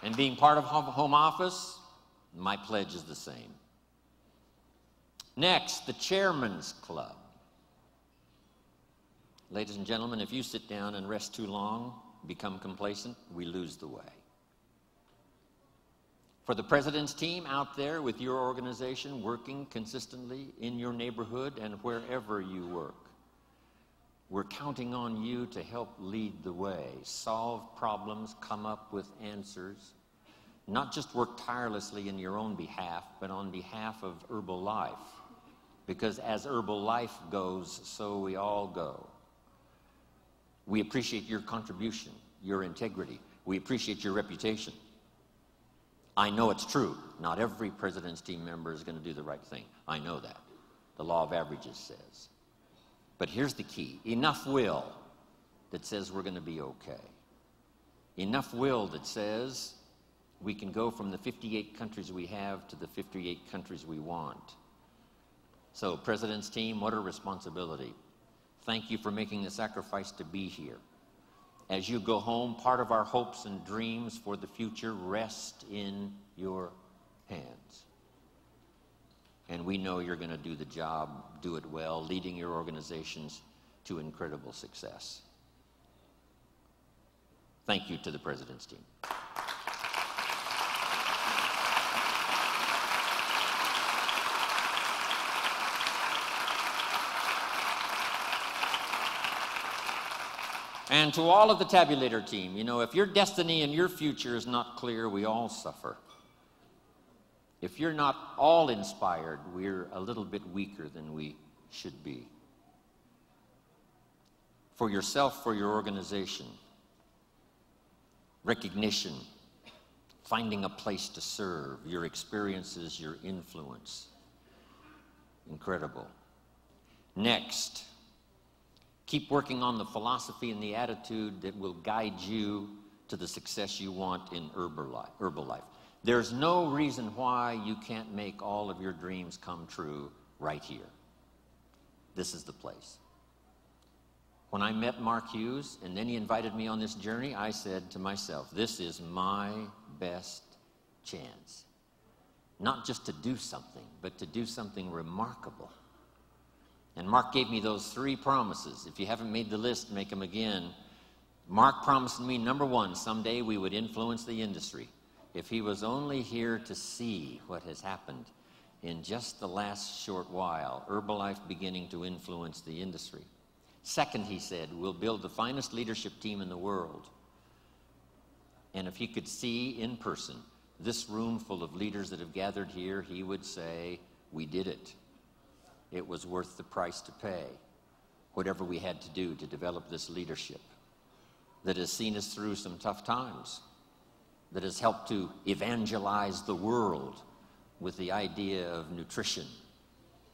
And being part of home office, my pledge is the same. Next, the Chairman's Club. Ladies and gentlemen, if you sit down and rest too long, become complacent, we lose the way. For the President's team out there with your organization, working consistently in your neighborhood and wherever you work, we're counting on you to help lead the way, solve problems, come up with answers, not just work tirelessly in your own behalf, but on behalf of Herbalife. Because as Herbalife goes, so we all go. We appreciate your contribution, your integrity. We appreciate your reputation. I know it's true. Not every President's team member is going to do the right thing. I know that. The law of averages says. But here's the key. Enough will that says we're going to be okay. Enough will that says we can go from the 58 countries we have to the 58 countries we want. So, President's team, what a responsibility. Thank you for making the sacrifice to be here. As you go home, part of our hopes and dreams for the future rest in your hands. And we know you're going to do the job, do it well, leading your organizations to incredible success. Thank you to the President's team. And to all of the tabulator team, you know, if your destiny and your future is not clear, we all suffer. If you're not all inspired, we're a little bit weaker than we should be. For yourself, for your organization, recognition, finding a place to serve, your experiences, your influence. Incredible. Next, keep working on the philosophy and the attitude that will guide you to the success you want in Herbalife. There's no reason why you can't make all of your dreams come true right here. This is the place. When I met Mark Hughes and then he invited me on this journey, I said to myself, this is my best chance. Not just to do something, but to do something remarkable. And Mark gave me those 3 promises. If you haven't made the list, make them again. Mark promised me, number 1, someday we would influence the industry. If he was only here to see what has happened in just the last short while, Herbalife beginning to influence the industry. Second, he said, we'll build the finest leadership team in the world. And if he could see in person this room full of leaders that have gathered here, he would say, we did it. It was worth the price to pay, whatever we had to do to develop this leadership that has seen us through some tough times, that has helped to evangelize the world with the idea of nutrition,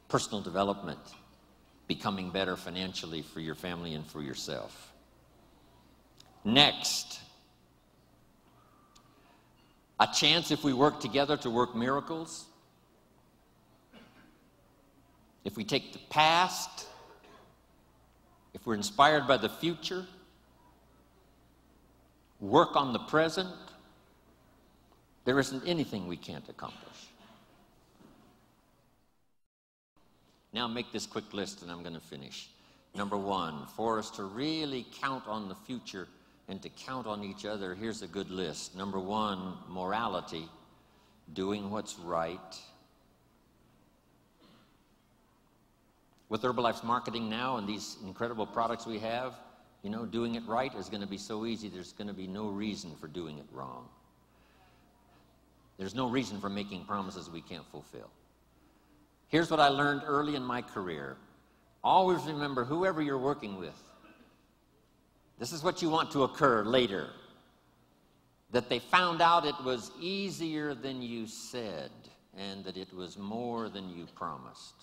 personal development, becoming better financially for your family and for yourself. Next, a chance if we work together to work miracles. If we take the past, if we're inspired by the future, work on the present, there isn't anything we can't accomplish. Now make this quick list and I'm going to finish. Number 1, for us to really count on the future and to count on each other, here's a good list. Number 1, morality, doing what's right. With Herbalife's marketing now and these incredible products we have, you know, doing it right is going to be so easy, there's going to be no reason for doing it wrong. There's no reason for making promises we can't fulfill. Here's what I learned early in my career. Always remember, whoever you're working with, this is what you want to occur later. That they found out it was easier than you said, and that it was more than you promised.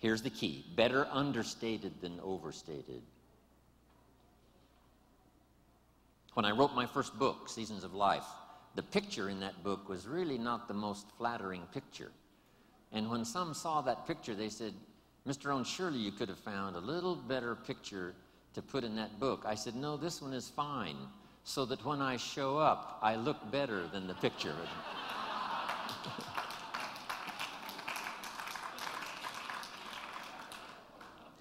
Here's the key. Better understated than overstated. When I wrote my first book, Seasons of Life, the picture in that book was really not the most flattering picture. And when some saw that picture, they said, Mr. Owen, surely you could have found a little better picture to put in that book. I said, no, this one is fine. so that when I show up, I look better than the picture.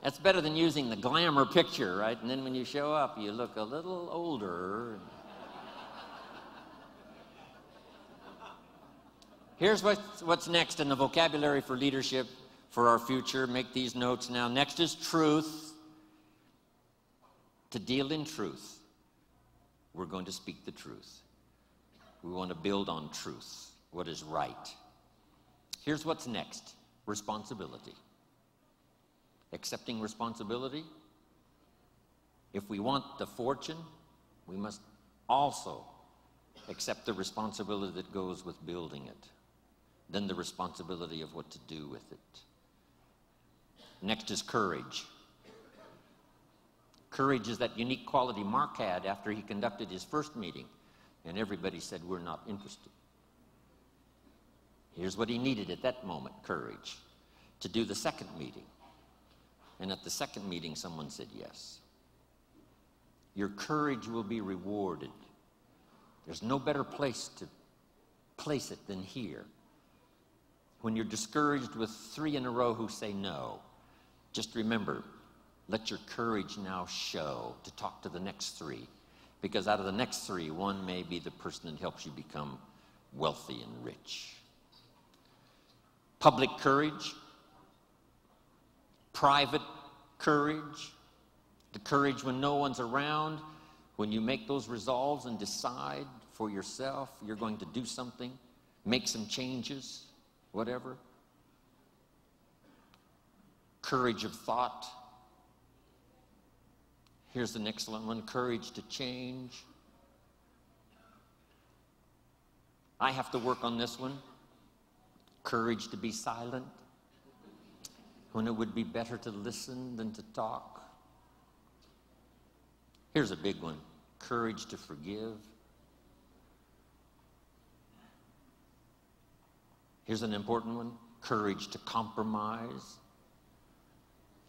That's better than using the glamour picture, right? And then when you show up, you look a little older. Here's what's next in the vocabulary for leadership for our future. Make these notes now. Next is truth. To deal in truth, we're going to speak the truth. We want to build on truth, what is right. Here's what's next. Responsibility. Accepting responsibility. If we want the fortune, we must also accept the responsibility that goes with building it. Then the responsibility of what to do with it. Next is courage. Courage is that unique quality Mark had after he conducted his first meeting, and everybody said, we're not interested. Here's what he needed at that moment, courage, to do the second meeting. And at the second meeting, someone said yes. Your courage will be rewarded. There's no better place to place it than here. When you're discouraged with 3 in a row who say no, just remember, let your courage now show to talk to the next 3. Because out of the next 3, one may be the person that helps you become wealthy and rich. Public courage. Private courage. The courage when no one's around. When you make those resolves and decide for yourself you're going to do something. Make some changes. Whatever. Courage of thought. Here's the next one, courage to change. I have to work on this one. Courage to be silent when it would be better to listen than to talk. Here's a big one, courage to forgive. Here's an important one, courage to compromise.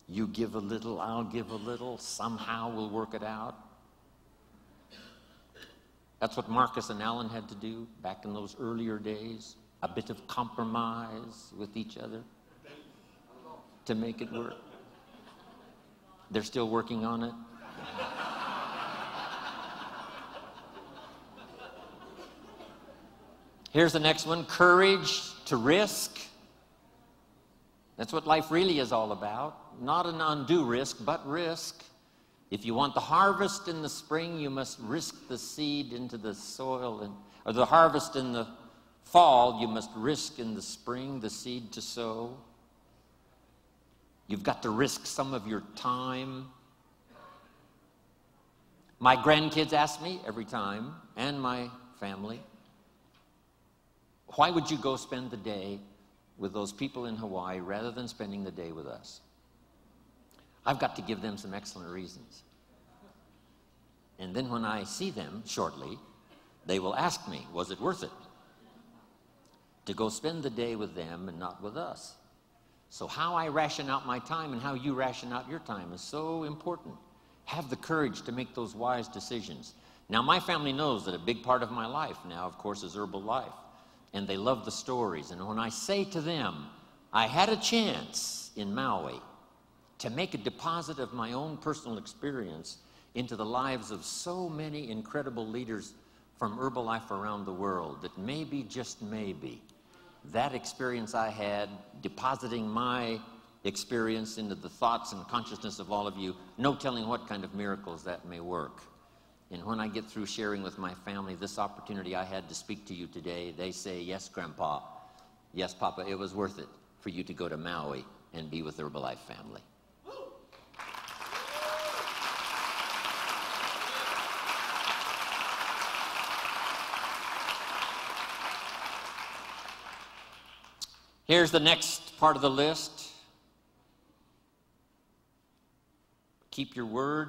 You give a little, I'll give a little, somehow we'll work it out. That's what Marcus and Alan had to do back in those earlier days. A bit of compromise with each other to make it work. They're still working on it. Here's the next one, courage to risk. That's what life really is all about. Not an undue risk, but risk. If you want the harvest in the spring, you must risk the seed into the soil. Or the harvest in the fall, you must risk in the spring the seed to sow. You've got to risk some of your time. My grandkids ask me every time, and my family, why would you go spend the day with those people in Hawaii rather than spending the day with us? I've got to give them some excellent reasons. And then when I see them shortly, they will ask me, was it worth it to go spend the day with them and not with us? So how I ration out my time and how you ration out your time is so important. Have the courage to make those wise decisions. Now, my family knows that a big part of my life now, of course, is herbal life. And they love the stories. And when I say to them, I had a chance in Maui to make a deposit of my own personal experience into the lives of so many incredible leaders from Herbalife around the world, that maybe, just maybe, that experience I had, depositing my experience into the thoughts and consciousness of all of you, no telling what kind of miracles that may work. And when I get through sharing with my family this opportunity I had to speak to you today, they say, yes, Grandpa, yes, Papa, it was worth it for you to go to Maui and be with the Herbalife family. Here's the next part of the list. Keep your word.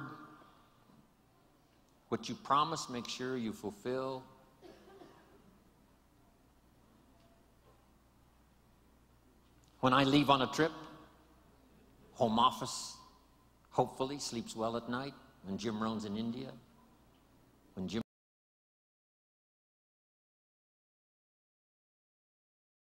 What you promise, make sure you fulfill. When I leave on a trip, home office hopefully sleeps well at night. When Jim Rohn's in India, when Jim